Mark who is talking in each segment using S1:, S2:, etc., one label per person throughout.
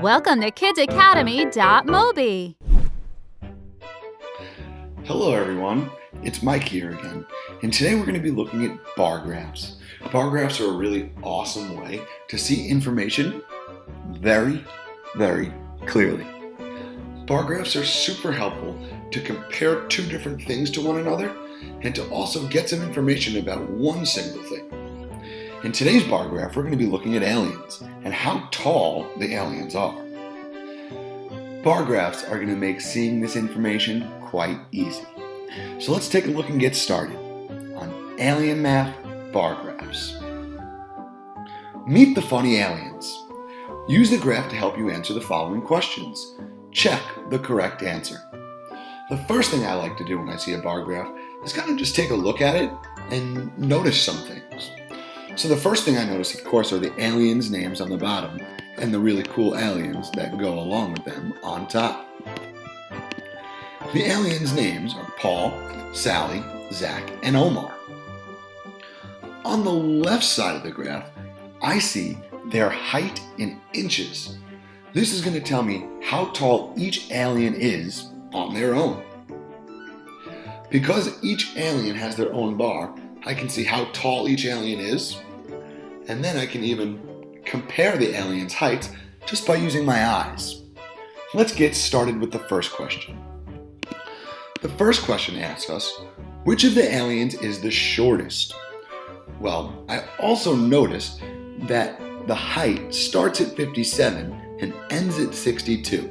S1: Welcome to kidsacademy.mobi.
S2: Hello everyone, it's Mike here again, and today we're going to be looking at bar graphs. Bar graphs are a really awesome way to see information very, very clearly. Bar graphs are super helpful to compare two different things to one another and to also get some information about one single thing. In today's bar graph, we're going to be looking at aliens and how tall the aliens are. Bar graphs are going to make seeing this information quite easy. So let's take a look and get started on Alien Math bar graphs. Meet the funny aliens. Use the graph to help you answer the following questions. Check the correct answer. The first thing I like to do when I see a bar graph is kind of just take a look at it and notice some things. So the first thing I notice, of course, are the aliens' names on the bottom and the really cool aliens that go along with them on top. The aliens' names are Paul, Sally, Zach, and Omar. On the left side of the graph, I see their height in inches. This is going to tell me how tall each alien is on their own. Because each alien has their own bar, I can see how tall each alien is, and then I can even compare the aliens' heights just by using my eyes. Let's get started with the first question. The first question asks us, which of the aliens is the shortest? Well, I also noticed that the height starts at 57 and ends at 62.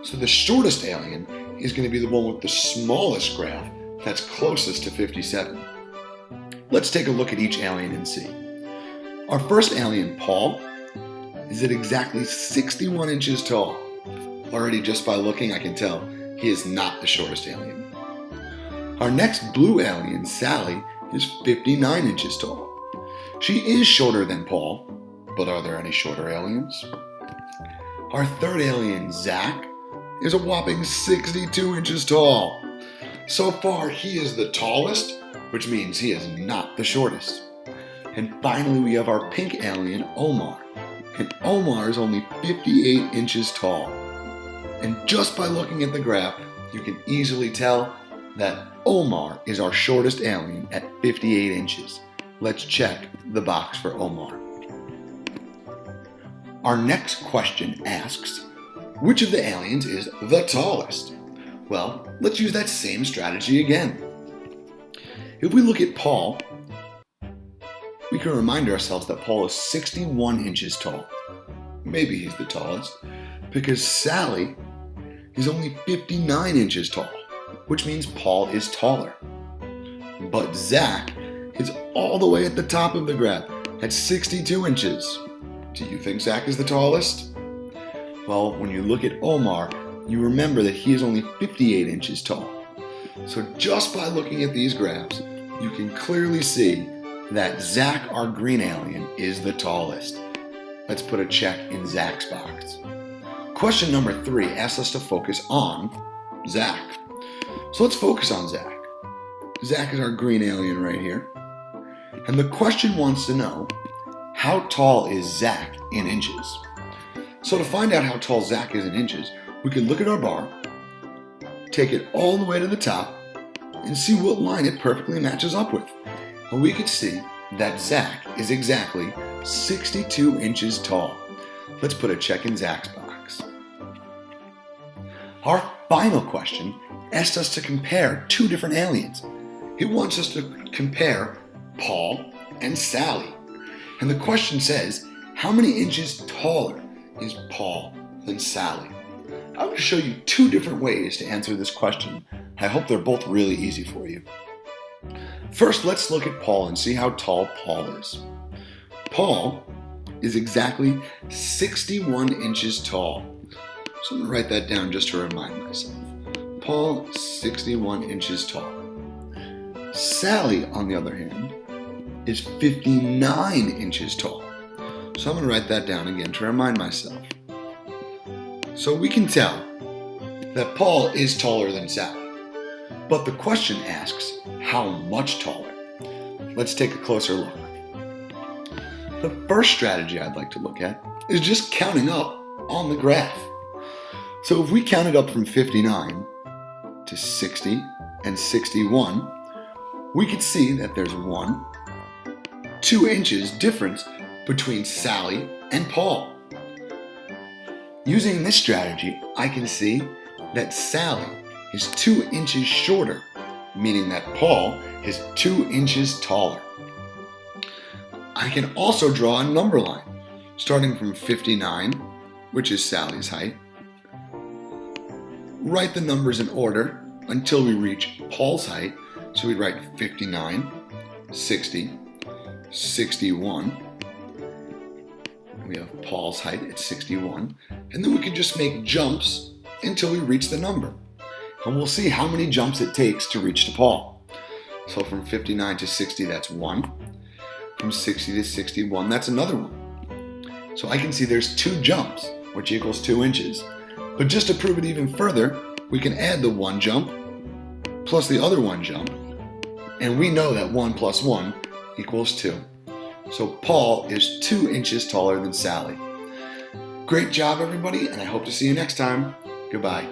S2: So the shortest alien is going to be the one with the smallest graph that's closest to 57. Let's take a look at each alien and see. Our first alien, Paul, is at exactly 61 inches tall. Already just by looking, I can tell he is not the shortest alien. Our next blue alien, Sally, is 59 inches tall. She is shorter than Paul, but are there any shorter aliens? Our third alien, Zach, is a whopping 62 inches tall. So far, he is the tallest, which means he is not the shortest. And finally, we have our pink alien, Omar. And Omar is only 58 inches tall. And just by looking at the graph, you can easily tell that Omar is our shortest alien at 58 inches. Let's check the box for Omar. Our next question asks, which of the aliens is the tallest? Well, let's use that same strategy again. If we look at Paul, we can remind ourselves that Paul is 61 inches tall. Maybe he's the tallest, because Sally is only 59 inches tall, which means Paul is taller. But Zach is all the way at the top of the graph at 62 inches. Do you think Zach is the tallest? Well, when you look at Omar, you remember that he is only 58 inches tall. So just by looking at these graphs, you can clearly see that Zach, our green alien, is the tallest. Let's put a check in Zach's box. Question number 3 asks us to focus on Zach. So let's focus on Zach. Zach is our green alien right here. And the question wants to know, how tall is Zach in inches? So to find out how tall Zach is in inches, we can look at our bar, take it all the way to the top, and see what line it perfectly matches up with. And we can see that Zach is exactly 62 inches tall. Let's put a check in Zach's box. Our final question asks us to compare two different aliens. It wants us to compare Paul and Sally. And the question says, how many inches taller is Paul than Sally? I'm going to show you two different ways to answer this question. I hope they're both really easy for you. First, let's look at Paul and see how tall Paul is. Paul is exactly 61 inches tall. So I'm going to write that down just to remind myself. Paul, 61 inches tall. Sally, on the other hand, is 59 inches tall. So I'm going to write that down again to remind myself. So we can tell that Paul is taller than Sally. But the question asks, how much taller? Let's take a closer look. The first strategy I'd like to look at is just counting up on the graph. So if we counted up from 59 to 60 and 61, we could see that there's 2 inches difference between Sally and Paul. Using this strategy, I can see that Sally is 2 inches shorter, meaning that Paul is 2 inches taller. I can also draw a number line, starting from 59, which is Sally's height. Write the numbers in order until we reach Paul's height. So we'd write 59, 60, 61. We have Paul's height at 61. And then we can just make jumps until we reach the number. And we'll see how many jumps it takes to reach to Paul. So from 59 to 60, that's 1. From 60 to 61, that's another 1. So I can see there's 2 jumps, which equals 2 inches. But just to prove it even further, we can add the 1 jump plus the other 1 jump. And we know that 1 plus 1 equals 2. So Paul is 2 inches taller than Sally. Great job, everybody, and I hope to see you next time. Goodbye.